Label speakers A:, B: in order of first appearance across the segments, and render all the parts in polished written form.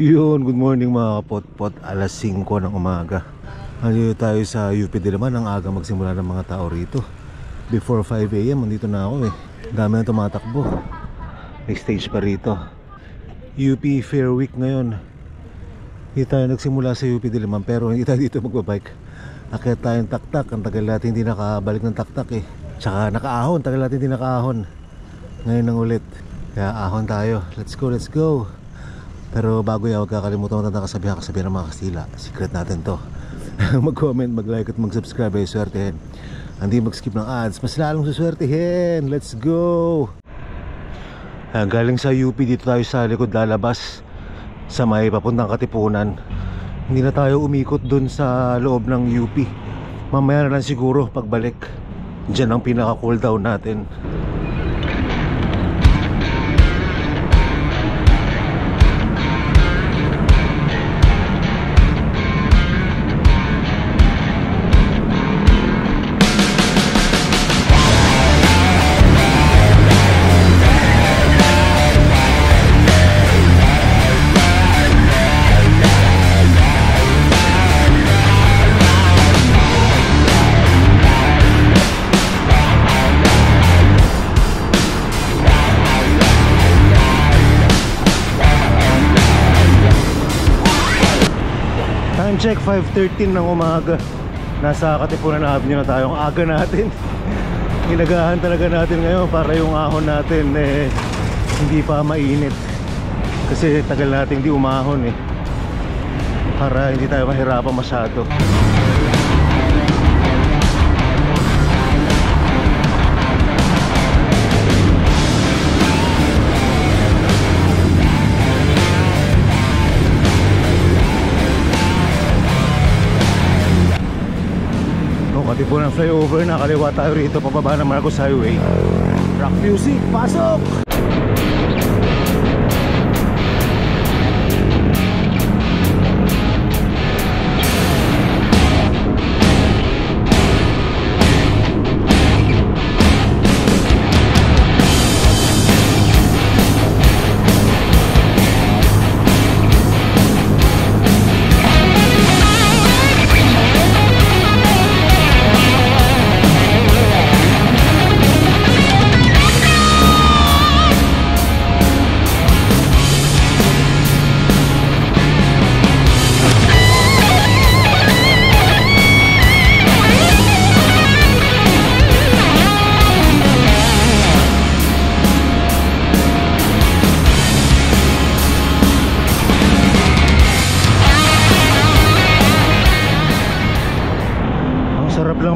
A: Yun, good morning mga kapotpot. Alas 5 ng umaga. Nandito tayo sa UP Diliman. Ang aga magsimula ng mga tao rito. Before 5 AM, nandito na ako eh. Dami na tumatakbo. May stage pa rito. UP Fair Week ngayon. Hindi tayo nagsimula sa UP Diliman, pero hindi tayo dito magbabike. Akyat tayong taktak. Ang tagal natin hindi nakabalik ng taktak eh. Tsaka nakaahon, tagal natin hindi nakaahon. Ngayon nang ulit. Kaya ahon tayo. Let's go, let's go. Pero bago yan, huwag kakalimutan mo na kasabihan ng mga Kastila. Secret natin to. Mag-comment, mag-like at mag-subscribe ay swertehin. Hindi mag-skip ng ads, mas lalong suswertehin. Let's go. Galing sa UP, dito tayo sa likod lalabas sa may papuntang Katipunan. Hindi na tayo umikot dun sa loob ng UP. Mamaya na lang siguro pagbalik. Diyan ang pinaka-cool down natin. Check 5:13 ng umaga. Nasa Katipunan Avenue na tayo. Ang aga natin. Inagahan talaga natin ngayon para yung ahon natin hindi pa mainit. Kasi tagal natin hindi umahon eh. Para hindi tayo mahirapan masyado. Katipunan flyover, nakaliwa tayo rito pababa ng Marcos Highway. Rock music, pasok!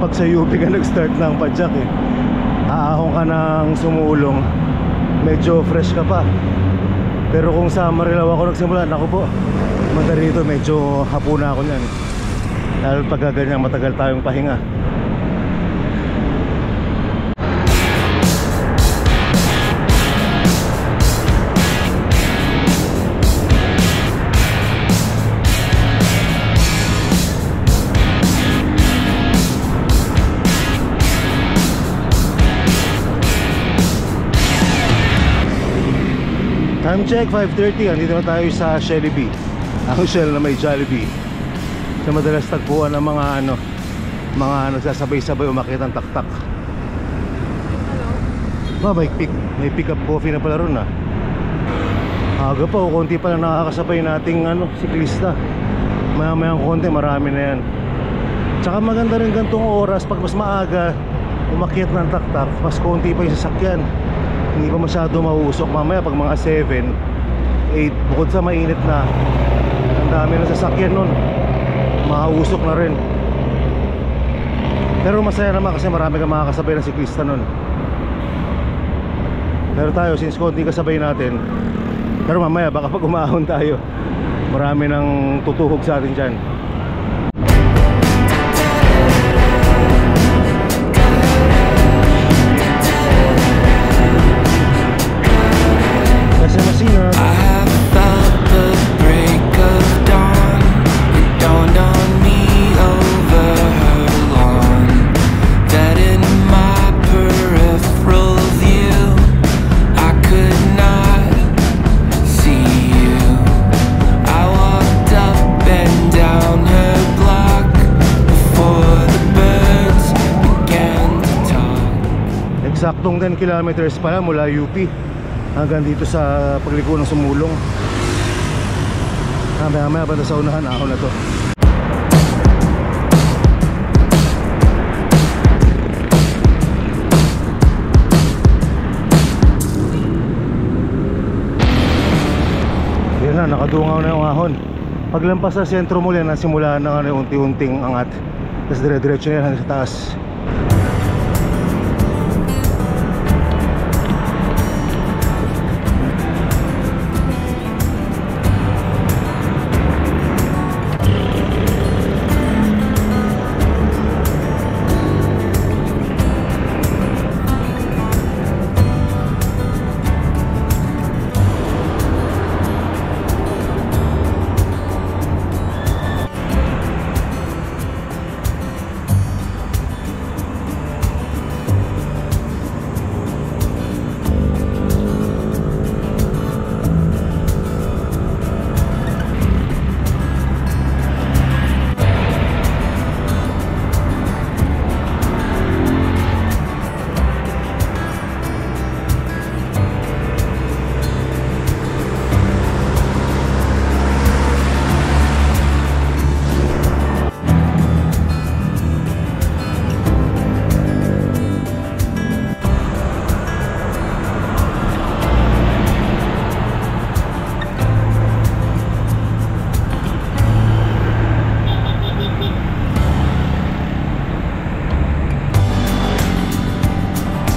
A: Pag sa UP ka nag-start ng padjak eh, aahon ka ng sumulong, medyo fresh ka pa. Pero kung sa Marilao ako nagsimula, naku po, rito medyo hapuna ako niyan. Dahil pag ganyan matagal tayong pahinga. Time check 5:30. Andito na tayo sa Jollibee. Ang Shell na may Jollibee. Sa madalas tagpuan ng mga nagsasabay-sabay umakyat ng taktak. May pick up coffee na pala ron ah. Aga pa, konti pa lang nakakasabay nating siklista. Maya-mayang konti, marami na yan. Tsaka maganda rin gantong oras, pag mas maaga umakyat ng taktak, mas konti pa yung sasakyan. Hindi pa masyado mauusok. Mamaya pag mga 7, 8, bukod sa mainit na, ang dami ng sasakyan nun, mausok na rin. Pero masaya naman kasi marami kang makakasabay ng siklista nun. Pero tayo, since konti kasabay natin, pero mamaya baka pag umahon tayo, marami nang tutuhog sa atin dyan. I have felt the break of dawn. It dawned on me over her lawn that in my peripheral view I could not see you. I Saktong 10 kilometers pala mula UP hanggang dito sa pagliko ng Sumulong. Maya banda sa unahan, ako na to. Yan na, nakadungaw na yung ahon. Paglampas sa sentro mo yan, nasimulaan na yung unti-unting angat. Tapos dire-diretso na yan hanggang sa taas.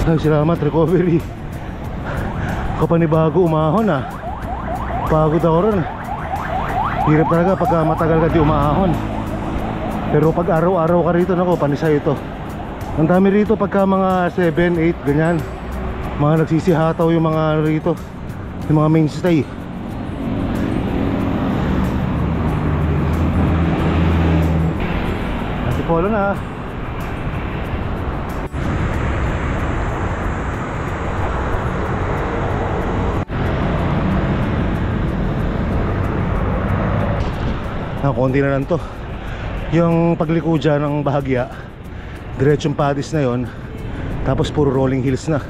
A: Ay, salamat, recovery. Kapanibago umahon ah. Pagod ako ron. Hirap talaga pagka matagal ka di umahon. Pero pag araw-araw ka rito, nako, panisay ito. Ang dami rito pagka mga 7, 8, ganyan. Mga nagsisihataw yung mga rito, yung mga mainstay. Polo na. Konti na lang to. Yung pagliko dyan ng bahagya, diretsong padis na yon. Tapos puro rolling hills na,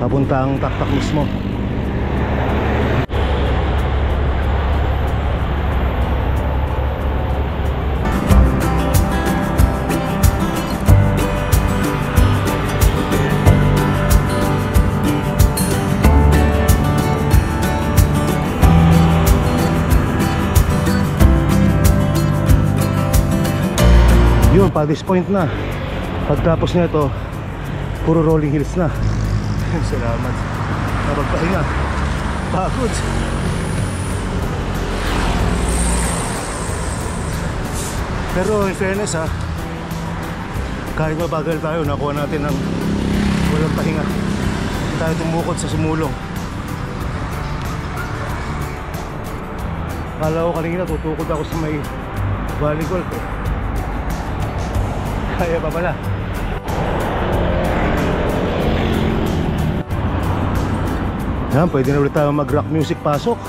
A: papunta ang Taktak mismo. Yun, Paddy's Point na. Pagtapos nito, puro rolling hills na. Salamat. Napagpahinga. Pagod. Pero in fairness ha, kahit mabagal tayo, nakuha natin ng walang pahinga. Tayo tumukod sa Sumulong. Kala ko kanina tutukod ako sa may Valley Golf eh. Kaya pa pala. Yan, pwede na ulit tayo mag rock music pasok.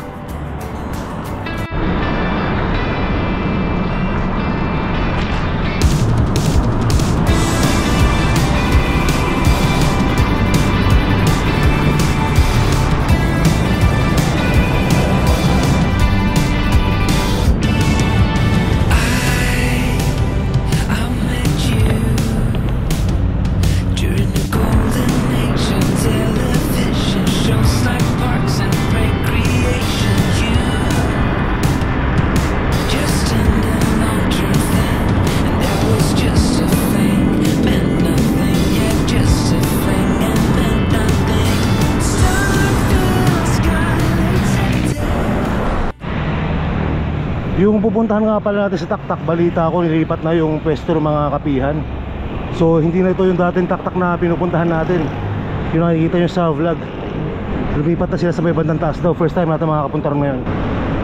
A: Yung pupuntahan nga pala natin sa Taktak, balita ko nilipat na yung pwesto ng mga kapihan. So hindi na ito yung dating Taktak na pinupuntahan natin. Yung nakikita nyo sa vlog, lumipat na sila sa may bandang taas daw. First time natin makakapunta rin ngayon.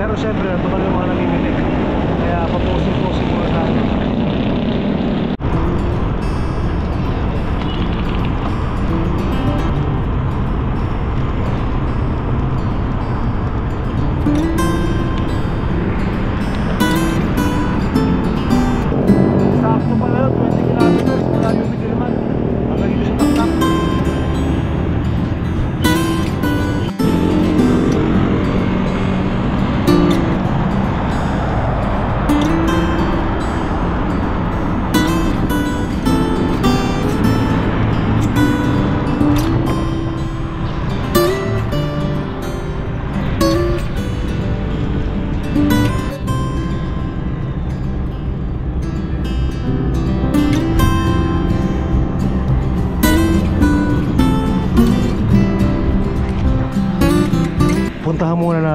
A: Pero syempre, ito pa yung mga namimili. Kaya paposing-posing muna tayo.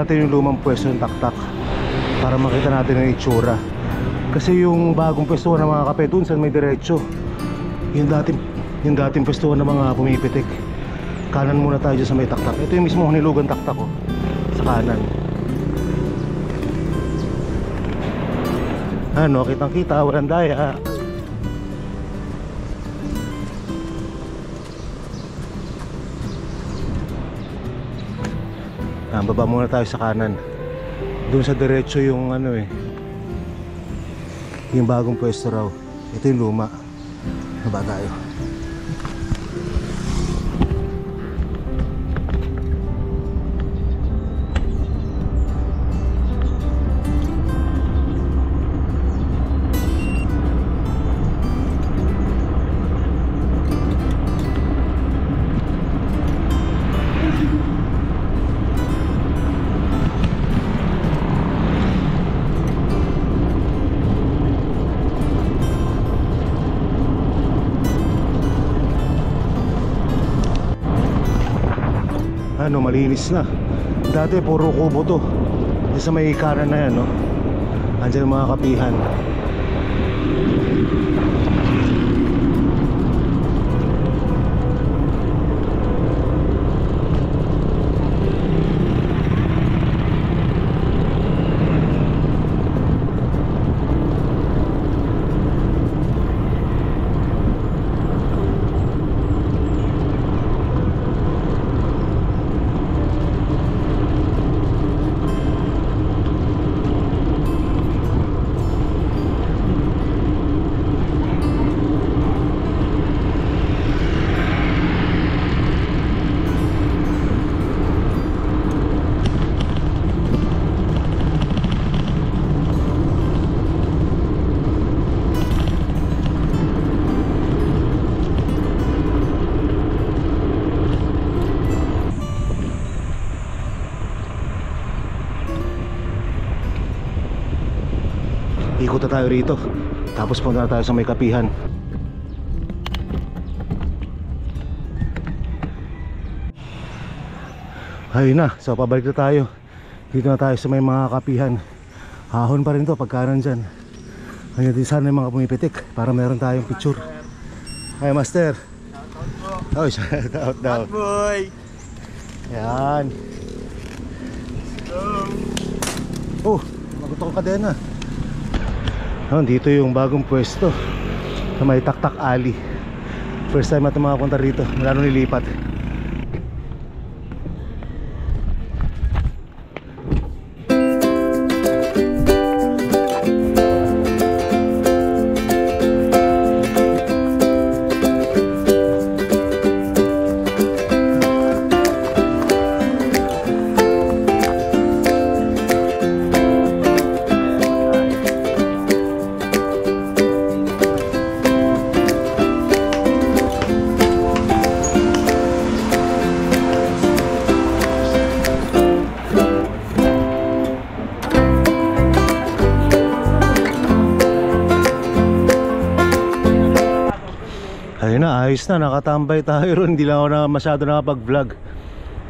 A: natin yung lumang pwesto ng taktak para makita natin yung itsura. Kasi yung bagong pwesto ng mga kape dun saan may diretso, yung dating pwesto ng mga pumipitik, kanan muna tayo dyan sa may taktak. Ito yung mismo nilugan taktak ko, sa kanan. Ano, kitang kita, walang daya. Baba muna tayo sa kanan. Doon sa diretso yung ano yung bagong pwesto raw. Ito yung luma. Baba tayo. Ano, malinis na. Dati puro kubo to. Sa may kanan na yan, no? Andiyan ang mga kapihan. Ikot na tayo rito, tapos punta na tayo sa may kapihan. Ayun na, so pabalik na tayo. Dito na tayo sa may mga kapihan. Hahon pa rin to pagka nandyan. Hanggang din sana yung mga pumipitik para meron tayong picture. Hi master. Oh, shout out daw.
B: Boy.
A: Yan. Oh, magutok ka din ah. Dito yung bagong pwesto sa may Taktak Alley. First time natin makapunta rito, wala nung nilipat. Ayun na, ayos na, nakatambay tayo ron. Hindi lang ako na masyado nakapag-vlog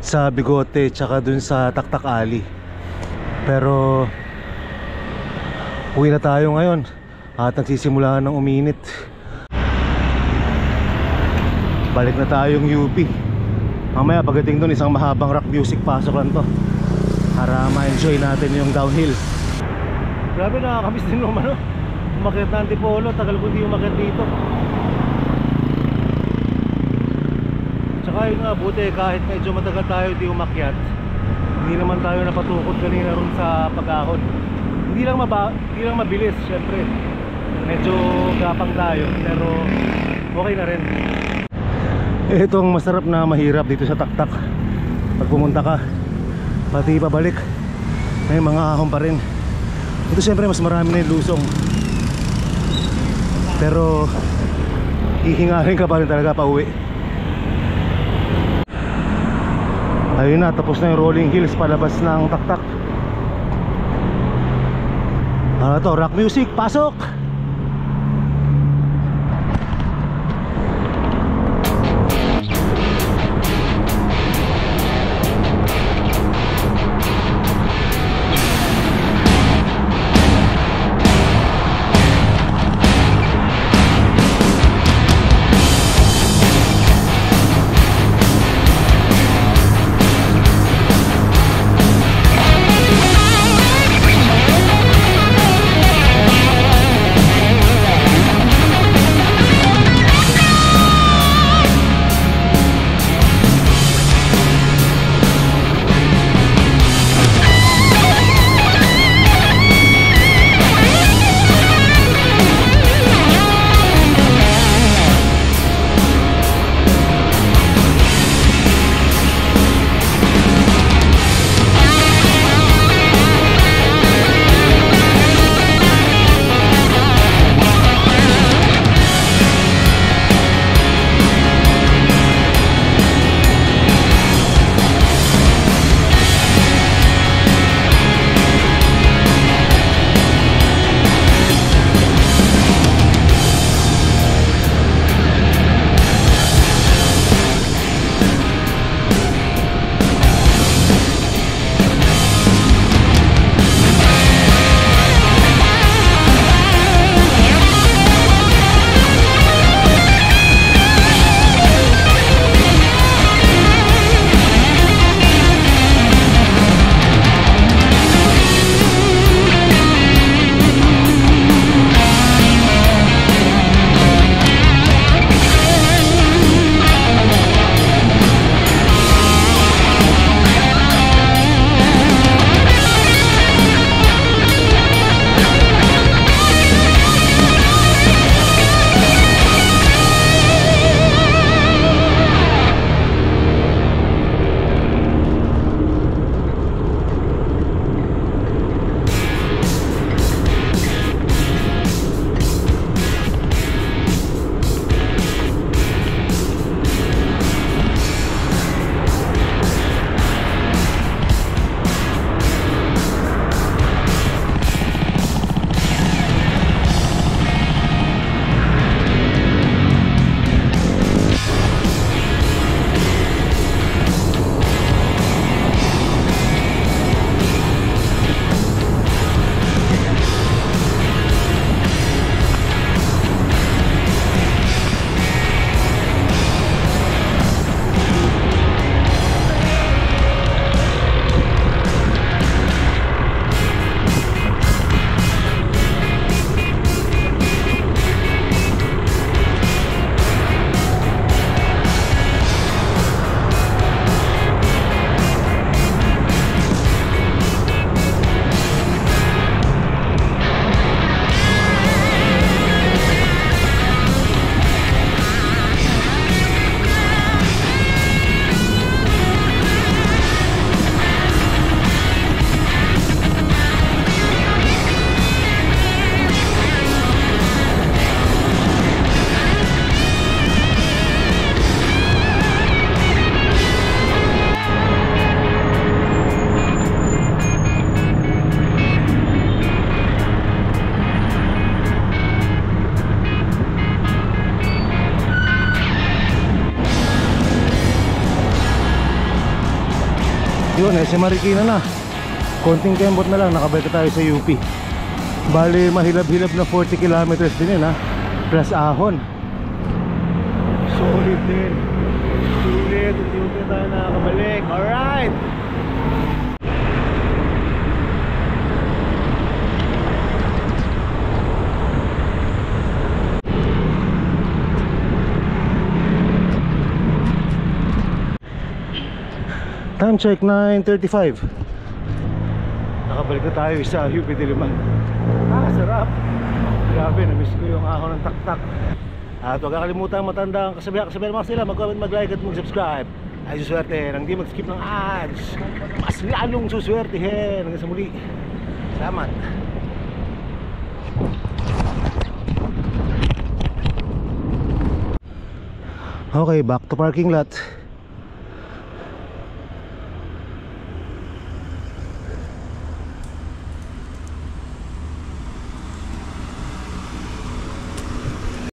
A: sa Bigote tsaka dun sa Taktak Alley. Pero uwi na tayo ngayon at nagsisimula ng uminit. Balik na tayong UP. Mamaya pagdating dun, isang mahabang rock music pasok lang to para ma-enjoy natin yung downhill. Grabe, nakakamiss din naman, no? Umakyat na Antipolo, tagal ko hindi umakyat dito. Tsaka yun nga, buti kahit medyo matagal tayo di umakyat, hindi naman tayo napatukod kanina ron sa pag-ahon. Hindi lang mabilis, syempre. Medyo gapang tayo, pero okay na rin. Itong masarap na mahirap dito sa Taktak. Pag pumunta ka, pati pabalik, may mga ahon pa rin. Ito syempre mas marami na yung lusong, pero hihingahin ka pa rin talaga pa uwi. Ayun na, tapos na yung rolling hills palabas ng Taktak. Ano to, rock music, pasok! Yun, SM Marikina na. Konting kembot na lang, nakabalik tayo sa UP. Bali, mahilab-hilab na 40 kilometers din yun ha. Plus ahon. Solid din. Sulit, UP na tayo nakakabalik. Alright! Time check 9:35. Nakabalik na tayo sa UP Diliman. Sarap. Grabe, na-miss ko yung ahon ng tak-tak. At huwag kakalimutan matanda ang kasabihan mga sila. Mag-comment, mag-like at mag-subscribe. Ay suswerte nang di mag-skip ng ads. Mas lalong suswertehin. Hanggang sa muli. Salamat. Okay, back to parking lot.